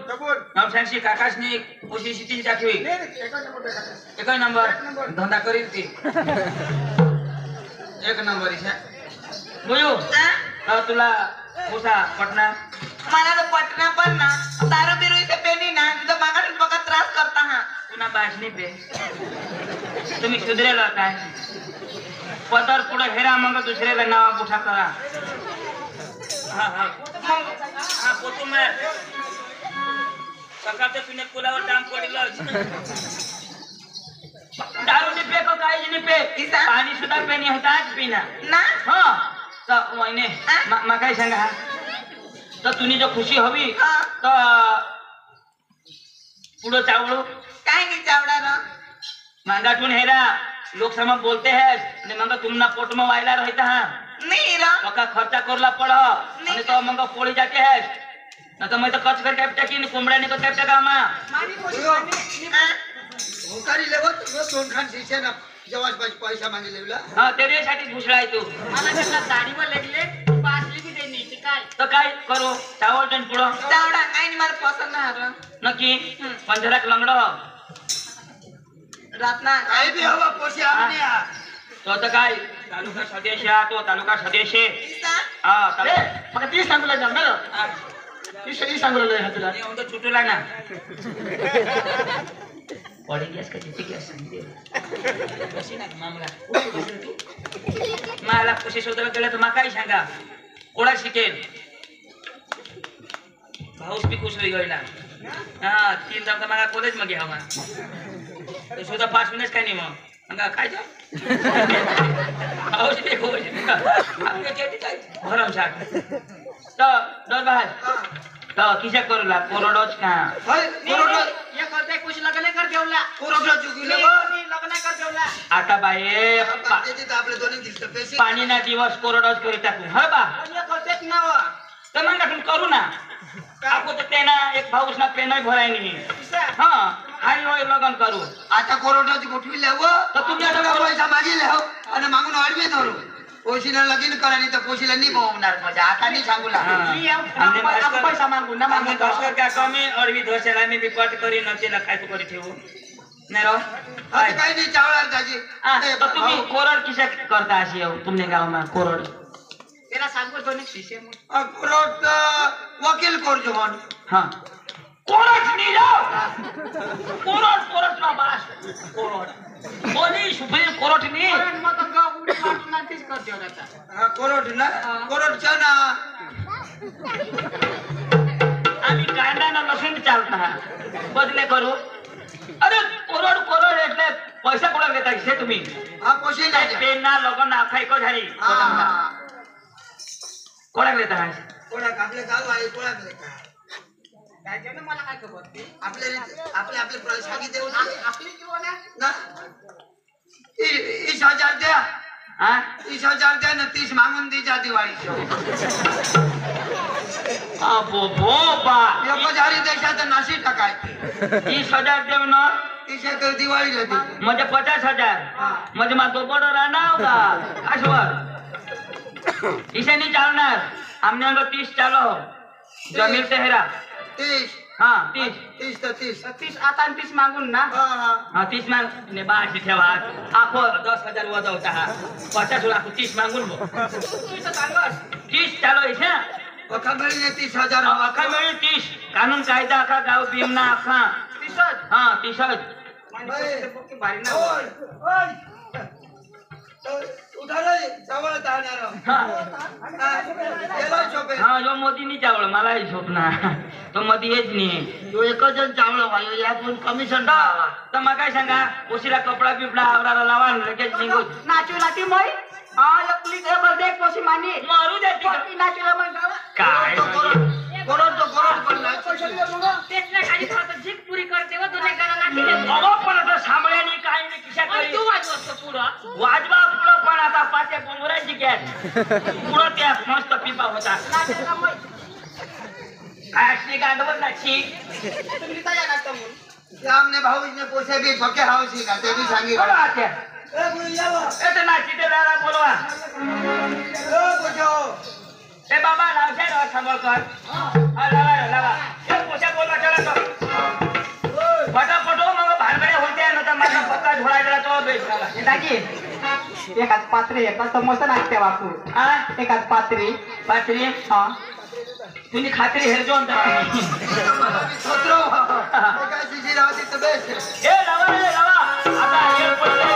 नवशांशी काकाशनी खुशी शिती दाखवी एक नंबर धंदा करील ती एक नंबर बोयो तुला खुशा पटना मला तो पटना पण ना दारू बिरू इथे पेनी ना तुझं मागास बघा त्रास करता हा पुन्हा भाषणी पे तुम्ही सुधरेला काय पदर पुढे हेरा मग दुसऱ्याला नावा मोठा करा हा पोतू मैं सकाळच्या पिणे पुलावर डाम पडलं दारू नि पे को काही नि पे पाणी सुद्धा पेनी होताच पिना ना हा तर वहिने काय सांगा तर तुम्ही जो खुशी हवी तर पुढं चावळू काय की चावडा ना मांगाटून हेरा लोकसभा बोलते हैं मंग तुमना पोट में वायला रहता है नहीं रा पक्का खर्चा करला पड़ा आणि तो मंग पोळी जाते है न तो मैं तो कच कर कैप्टा की कोंबड्या ने को कैप्टा कामा मानी कोशी होकारी लेवो तो सोन खान शिक्षे ना जवाज पैसा मागे लेवला हां तेरे साठी घुसळाय तू मला त्याला दाढीवर लागले पासली की देणी ते काय तर काय करू चावल टन पुढं चावडा काय नाही मला पसंत नाही रा नक्की पंधराक लंगड रातना काय बी हवा पोशी आम्ही तो आता काय तालुका सदस्य तो तालुका सदस्य इसा हा तालुका मग ती सांगला जमणार ती सही सांगलेलं आहे तुला आणि उंद छुटूला ना पडी गॅस का किती गॅस सांगते कशी ना मामला मला कशी शोधायला गेलं तर मला काय सांगा कोणा शिकेल भाऊस बी खुश होई गईला हा 3 दाब मला कॉलेज मध्ये हवा तो सुद्धा 5 मिनिट काय नाही मग काय भाऊस बी खुश भरम शाक तर दर बाहेर तो किसे करूला कोरडोच का होय कोरोना ये करते कुछ लगने कर देवला कोरोना चुकीले नहीं लगने कर देवला आता बाये ते आपले दोन्ही दिसतं पैसे पाणी ना दिवस कोरडोच करी टाकू हा बा ये करते ना वो तर मग आपण करू ना आपको तो तेना एक भाऊस ना पेनाय भराय नाही इसा हा आई होय लगन करू आता कोरोनाची गोठवी लेव तर तुम्ही आता पैसा मागिले हो आणि मागून अडवे धरू पोशीला लगीन करा नाही तर पोशीला नाही होणार माझ्या आता नाही सांगू लागला पैसा मागून ना मागून भास्कर काका मी अडवी धोशाला मी बिकट करी न त्याला काय तू करी ठेवू नाही राव आता काही नाही चावणार त्याची तर तुम्ही कोरड किशा करता अशी तुमने गावमा कोरड त्याला सांगतो तो नाही शिष्य कोर्ट वकील करतो म्हणून हा कोरड नाही जाव कोरड ना बास कोरड कोणी सुप्रीम कोर्ट नी मग उडी मारून ना तेच करते आता कोर्ट ना कोर्टच्या ना आम्ही कांदा ना लसूण चालता बदले करू अरे कोरड એટલે पैसा कोणा घेता છે तुम्ही हा पोशी नाही पेन ना लगन ना खाई को झाली कोणा घेता आहे कोणा आपले गाव आहे कोणा काय त्याच्यानं मला काय खबर आपले सांगितले आपली जीवन ना 20,000 द्या हा 30,000 द्या ना 30 मागून द्यायच्या दिवाळीच्या अबो बोबा लोक जारी देशात नाशी टाकाय 30,000 देव ना 30 दिवाळी होती म्हणजे 50,000 म्हणजे मा तो बडो राणा होता आशवर ईशानी चालणार आमने 30 चालो जमीर तेहरा 30 हा 30 30 तर 30 30 आता 30 मागून ना हा 30 माग ने बाशी ठेवा आखो 10,000 वजवता हा 50 आखो 30 मागून बो 30 चालो ईशा अखा मिळणे 30,000 अखा मिळी 30 कानून कायदा अखा गाव भीमना अखा 30 हा 30 भारी ना उधारे जवळ जाणार गेलो शोपे हा जो मोदी नी चावलं मलाही झोपना तो मोदी हेच नाही तो एकच जण चावलं भाई यातून कमिशन तर मग काय सांगा उशिरा कपडा बिपडा आवराला लावा लगेच निघू नाचू लाटी मय एकली हे बर्दे कोशी मानी मारू देते का? नाचूला मग गावा काय करोड पडला तेचना खाली थोडं झीक पुरी करते व तुने गाना नाचले बाबा पण आता सांभळ्यानी काय नाही किशा करी तू वाजवतो पुढं वाजवा पुढं पण आता पाचे बोंगराची गॅस पुढं त्या मस्त पिपा होता नाचला मय काय असली गांडवत नाची तुम्ही काय नाचता म्हणून आमने भाऊने पोसे बी फके हावसी का ते बी सांगी बोलवा आत्या ए नाची ते दादा बोलवा ए बाबा लावशे राव सांभाळकर लावा ए पोशा बोलवा चला तो फटाफट मग भानगडे होते ना तर माझा पक्का झोळायला तो बेस झाला दाजी एकाच पात्री एकाच तर मस्त नाचते बापू हा एकाच पात्री पात्री हा तुम्ही खात्री हेरजो म्हणता सत्रो काय शिशी राहते तर बेस ए लावा आता हेर पडले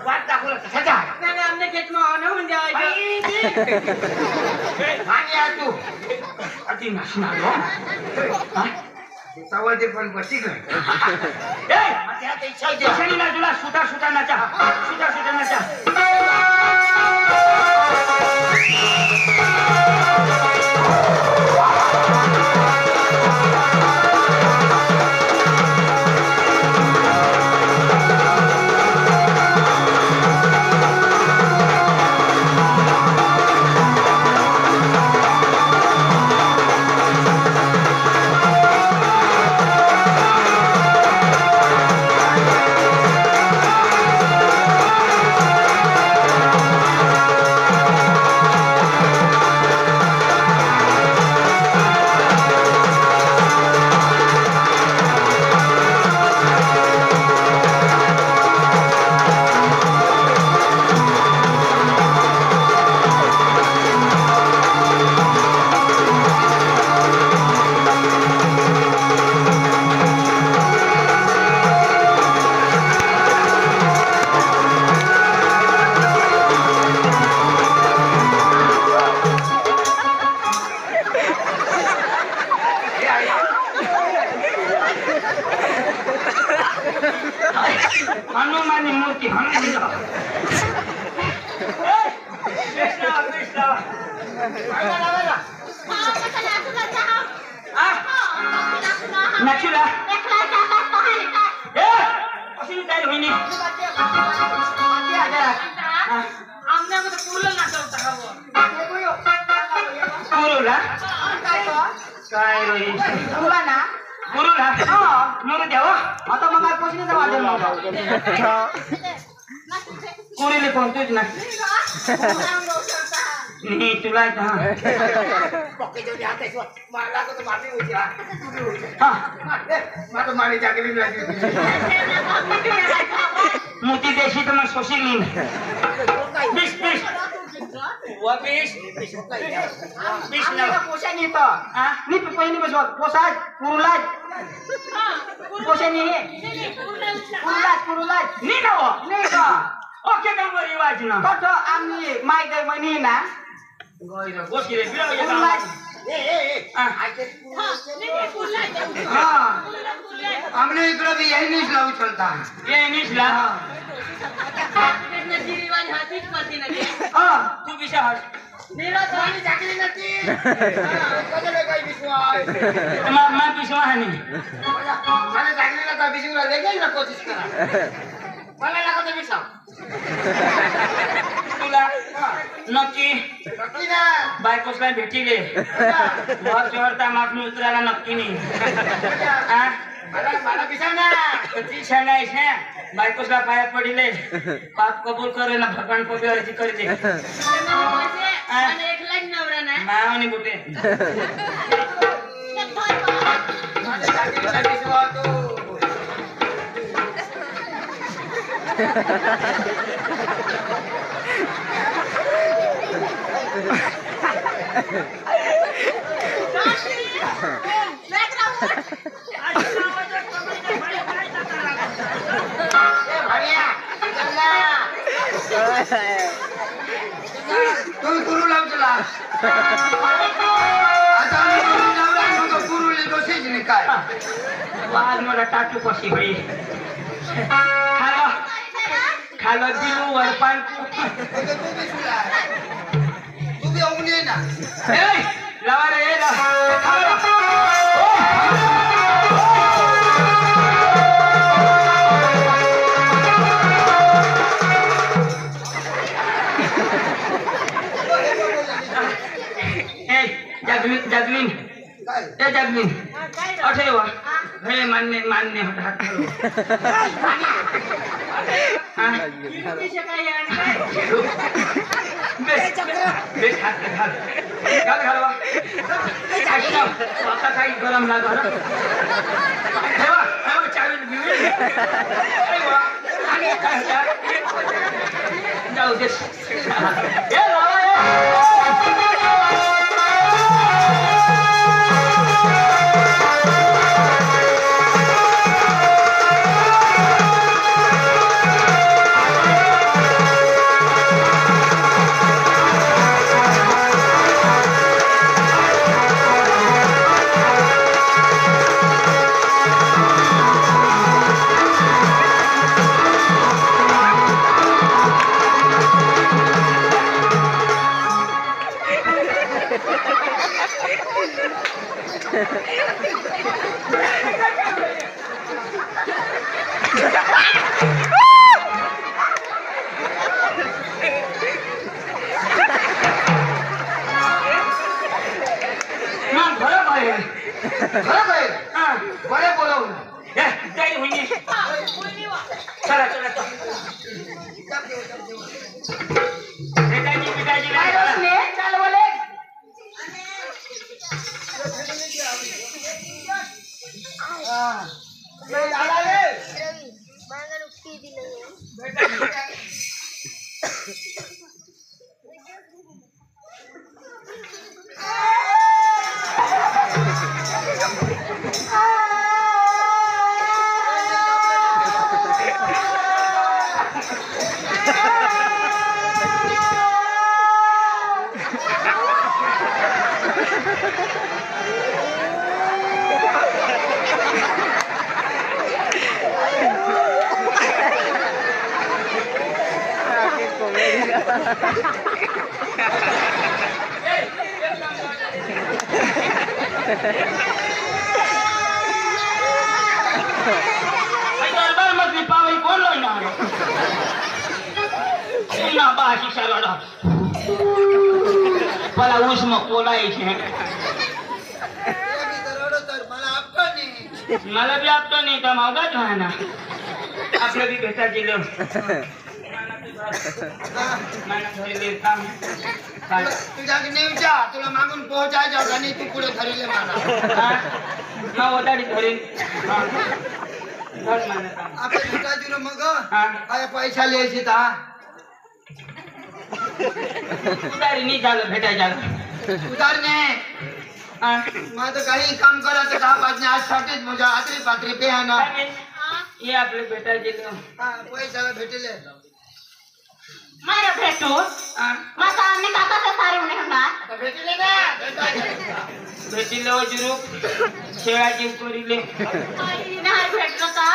वाट दाखवलं कशाचा हमने खेत में आना हो जाए आणि आ तू अति नसणार हो सवाल पण बसी गए ए माझ्या हात इच्छा आहे कशाने ना तुला सुटा नाचा सुटा नाचा हनुमानी मूर्ती हनुमान नाचूला अशी तयारी होईनी पुरुला काय रोई पुरुला म्हणून द्यावं आता मग पोचण्याचा वाजल पुरीले कोणतोच ना नाही तुला मोती देशी तर मग सोशी नाही पोषाने येतं मी पहिली बसवा पोसाद पुरुलाज पोषाने पुरुलाज नाही ना नाही का ओके का रिवाज ना तो आम्ही माय गय म्हणी ना गोष्टी रे पुरुलाज हमने इकडे भी यही नीच लावू चलता ये निसला तू विषय हट मैं विश्वास नहीं कोशिश करा मला लागत विसाव तुला नक्की नक्की ना बायकोसला भेटीले घर चढता मागणी उतरायला नक्की नाही मला विसाव ना कधी छानायस ना बायकोसला पाया पडिले पाप कबूल करे ना भगवान पबी अर्जी करते मावनी बुटे तू गुरु लाव तुला आता गुरुले दोषीच नाही काय आज मला टाटू कशी होई खालो दिलू वर पालकू तू बी होऊन ये ना लावा रे जगलीन ए जगलीन अठेवा हे मान्य मान्य हात बेस हात घाल घाल घालवा आता काही गरम लागला ठेवा ठेवा चावी घेऊन जाऊ दे बरे बोलावून चला चला दरबार मधली पावई कोण लोणार ना बाशी शाला मला ऊस मग बोलायचे मला बी आपतो नाही तर मागाच व्हा ना आपलं बी भेटा गेलं तुझ्या नेमच्या तुला मागून पोहोचायचं आणि तू पुढे ठरले मला वडाडी धरेन आपण भेटायची मग काय पैसा लिहायची ता उधारी नाही झालं भेटायच्या उदारणे माझं काही काम करायचं का पाचने आज साठीच माझ्या हातरी पात्री पे ना हे आपले भेटायचे पैशाला भेटले मारा भेटू माझा आम्ही काकाचा सारे होणार भेटले ना भेटिले जुरूप शेळा जीव करिले नाही भेटलं का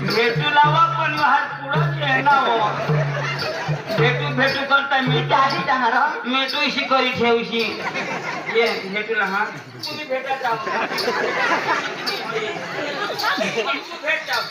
भेटू लावा पण हात पुढं येणार भेटू भेटू करता मी आधी जाणार मेटूशी करी ठेवशी ये भेटूला हा तुम्ही भेटा जाऊ भेट जाऊ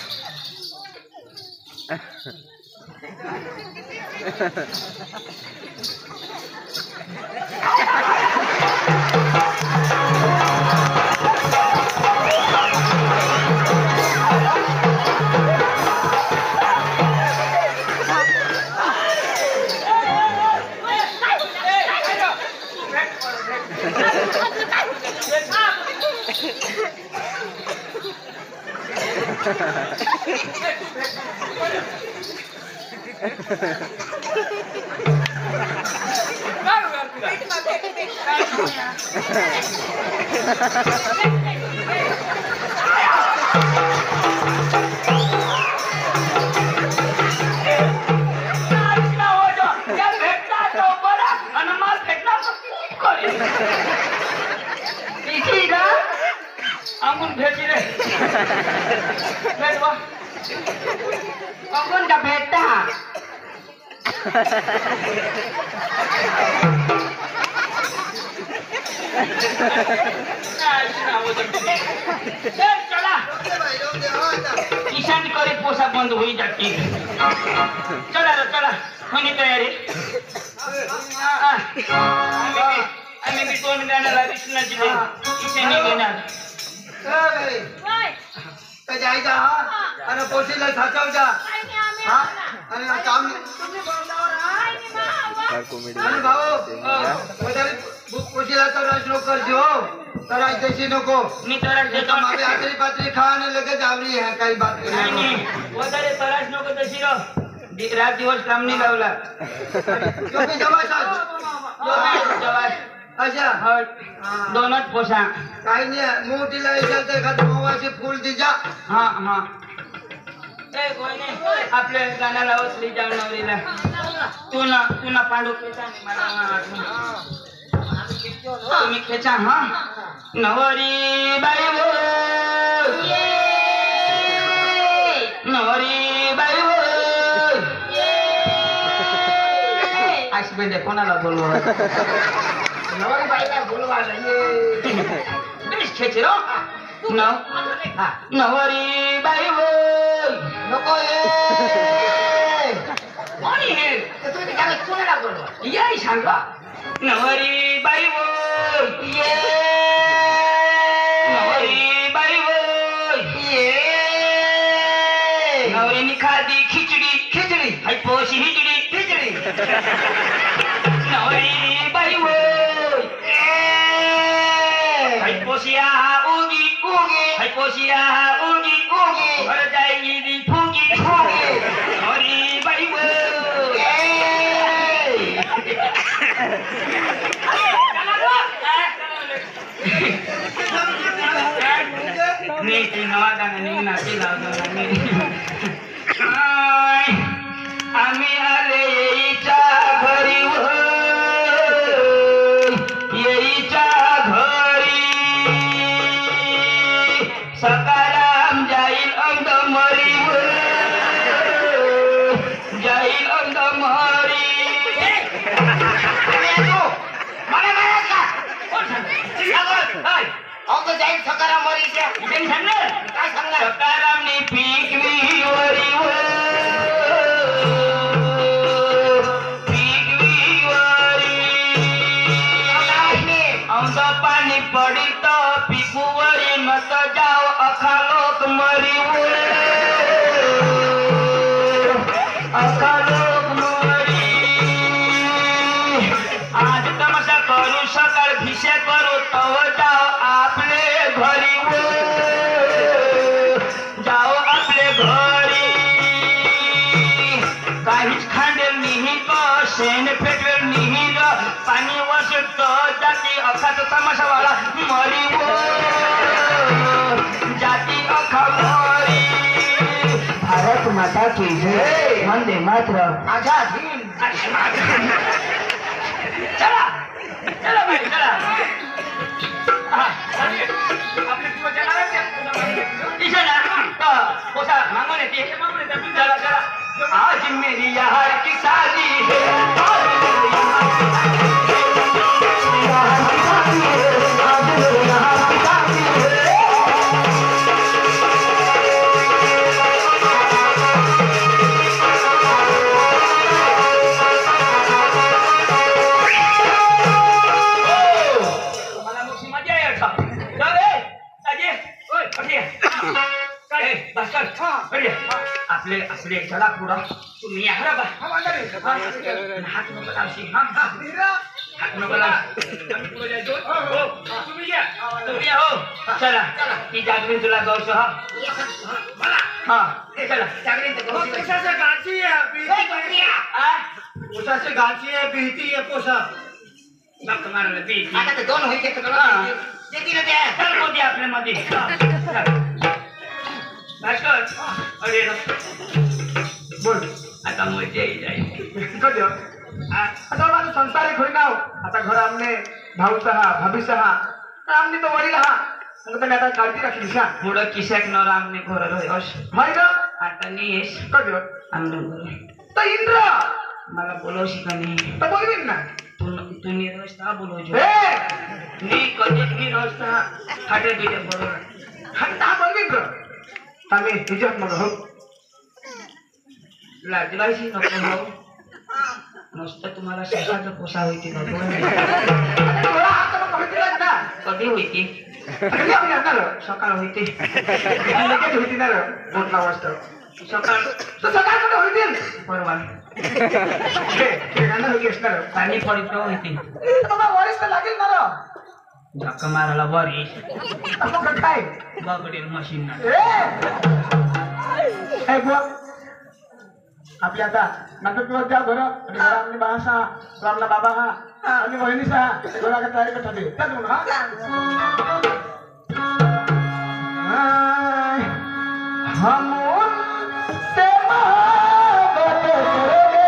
अंगून भेटी रे भेटवा अंगून का भेटता चला ईशान करी पोसा बंद होई जाती चला रे चला होनी तयारी आम्ही बी दोन गाण्याला विष्णाची ईशानी घेणार जायचा हा आणि पोशीला साचवचा हा आणि काम आणि भाऊ વધારે પોશીલા તો રસ નો કરજો તરાજ દેશી नको मी तरास देतो મારે આતરી પાતરી ખાવાને લગે જ આવડી હે કઈ बात नाही नाही વધારે તરાસ नको तशी रो रात दिवस काम नाही लावला जो भी जवास जवास अच्छा होय दोनच पोसा काही नाही मोठीला विचारते एखाद मोवाशी फुल दिजा हा हा ए कोणी आपल्या गाण्याला वसली जाऊन नवरीला तू ना पांडू खेचा नाही मला तुम्ही खेचा हा नवरी बाई वो नवरी बाई वो अशी बेंडे कोणाला बोलवा नवरी बाईला बोलवा नाहीये बेस खेचे रो नवरी बाई वो नको ये कोणी हे तर तुम्ही त्याला कोणाला बोलवा याय सांगा नवरी बाई वो ये नवरी बाई वो नवरीनी खादी खिचडी खिचडी हाय पोशी हिचडी खिचडी नवरी बाई वो हाय पोशिया उगी उगी हाय पोशिया उगी उगी घर जाई दी फुगी फुगी नवरी बाई वो नहीं ती नवा गाणं नाही नाची लावतो आम्ही आले येईच्या घरी हो येईच्या घरी सकाराम जाईल अंग मरी फक्त जाईल सकाराम वरीच्या इथे सांगणार काय सांगणार सकारामने पीक विहिरीवर औंधा पाणी पडित पिकुवरी मत जाव अखा लोक मरीवर अखा लोक मरी आज तमाशा करू सकाळ भिसे करू तव जाव आपले घरी जाओ आपले घरी काहीच खांडेल निहित शेण फेटवेल निहित पाणी वसत जाती अखात तमाशावाला मरी जाती अखा मरी भारत माता की जय वंदे मातरम आझाद हिंद चला चला भाई चला आपले किंवा इसे ना पोसा मांगून येते चला चला आज मेरी यार की शादी है आज मेरी यार की शादी है आज मेरी यार की शादी है मला मोठी मजा येईल आपले असले चला पुढं तुम्ही या बा हात नको लावशी हात नको तुम्ही या हो चला ती जागरी तुला गौश हा चला उसाची गाची आहे भीती आहे पोसा नक्क मारायला पीठ आता ते दोन होईल देतील ना त्या चल मोदी आपल्या मध्ये भास्कर अरे बोल आता मजा जाईल कधी आता माझं संसारिक होई नाव आता घर आमने भाऊचा हा भाभीचा हा आमने तो वडील हा तुम्ही आता काळजी राखली शा पुढं किशाक न रामने घोर होश माही का आता नियेश कधी आमने तर इंद्र मला बोलवशी का नाही तर बोलवीन ना तू निर्वस्ता बोलवજો ए मी कधीच निर्वस्ता फाटे दिले बरोबर हट्टा बोलवीन का आम्ही हिजत मग हो लाजवायची नको हो मस्त तुम्हाला शेताचं पोसा होती ना थोडा हात मग होती ना कधी होती कधी आपण येणार सकाळ होती लगेच होती ना बोटला वाजता सकाळ तर सकाळकडे होतील परवा गाणं होती असणार पाणी पडित होती बाबा वरिष्ठ लागेल ना धक्का मारायला वरी मग काय बगडेल मशीन आपली आता नंतर तुला द्या बरं आणि बरं आपली बासा आपला बाबा हा आणि वहिनीचा बरं तयारी करत होते त्या दोन हम से मोहब्बत करेंगे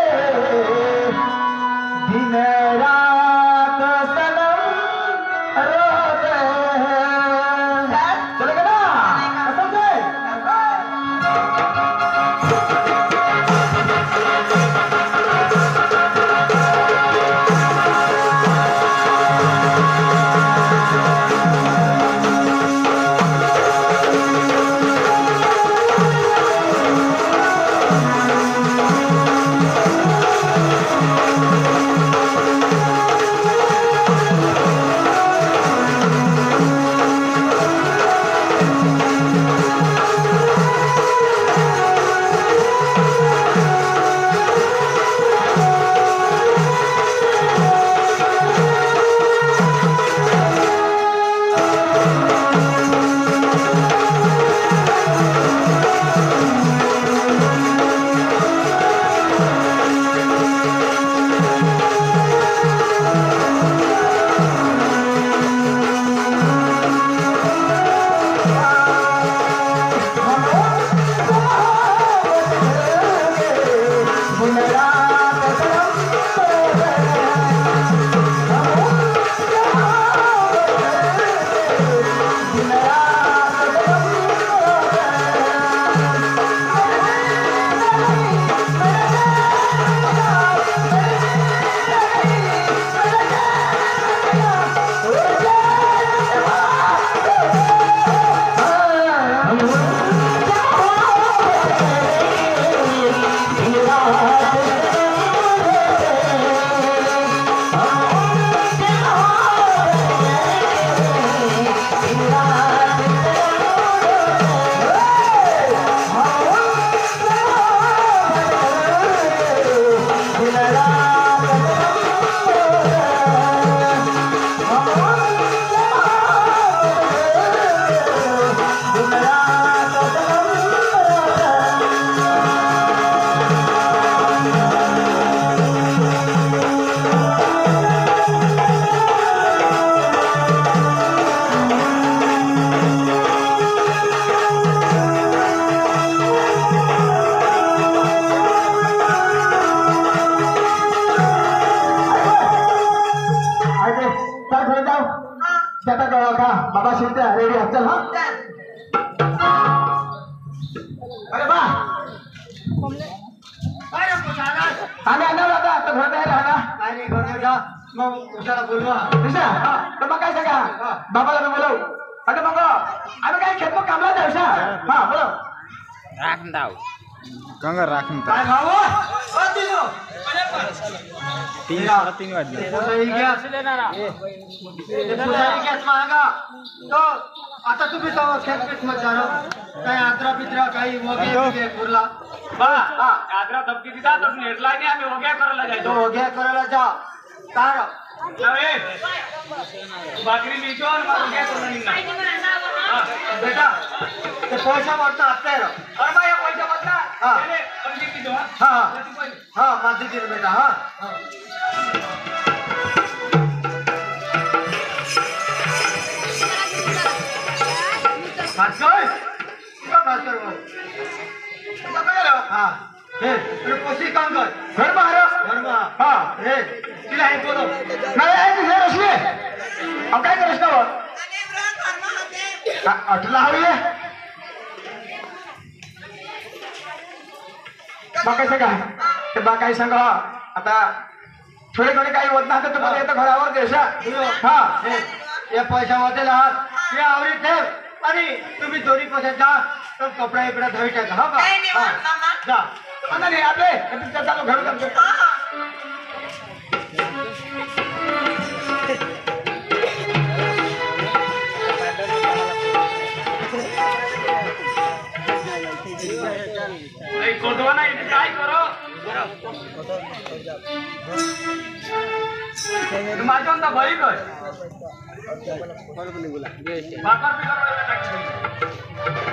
दिन रात सनम रोते हैं चलेगा ना कसम से जाऊ हा अरे बा काय रे पुसारा? आम्ही आणणार आता आता घरात आहे राहणार काय नाही घरनं जा. मग पुसारा बोलवा. कृष्णा तर मग काय सांगा बाबाला मी बोलव आता मग आम्ही काय खेळ मग कामला जाऊ शा हा बोलव गंगा राखून काय भाऊ? ओ दिलो. 3:30 वाजले पुसारी गॅस. ते पुसारी गॅस महागा. तो आता तुम्ही जाऊ खेळपीठ मध्ये जाणं. काही आद्रा बिद्रा काही वगैरे कुर्ला. बा आग्रा धपकी दिला तर नेटलाईने आम्ही वगैरे करायला तो जायचो वगैरे करायला जा. तार. नव्हे. भाकरी मिळतो आणि मग वगैरे करून निघणार. बेटा ते पैसा वाटतं आपल्याला. अरे बा या पैसा बदला हा. पण किती देऊ, हा? हा किती पैसे? हा माझी दिल बेटा हा भास्कर भास्कर हा हे पोशी काम कर घर मारो धर्मा हा हे तिला हे बोलव नाही आहे तुझे रसले अब काय करस ना अटला हवी बा काय सांगा ते बा काय सांगा आता थोडे थोडे काही होत नाही तर तुम्हाला येतं घरावर देशा हा हे या पैसा वाटेल आहात या आवरी ठेव आणि तुम्ही दोन्ही पैसे जा तर कपडा इकडे धवी टाका हा काही नाही का होत, मामा. जा आता नाही आपले तुमच्या चालू घर करतो नाही, कोटवा नाही, इथे काय करो माझ्या अंदा भरी कर भाकर बिकर वगैरे टाकी.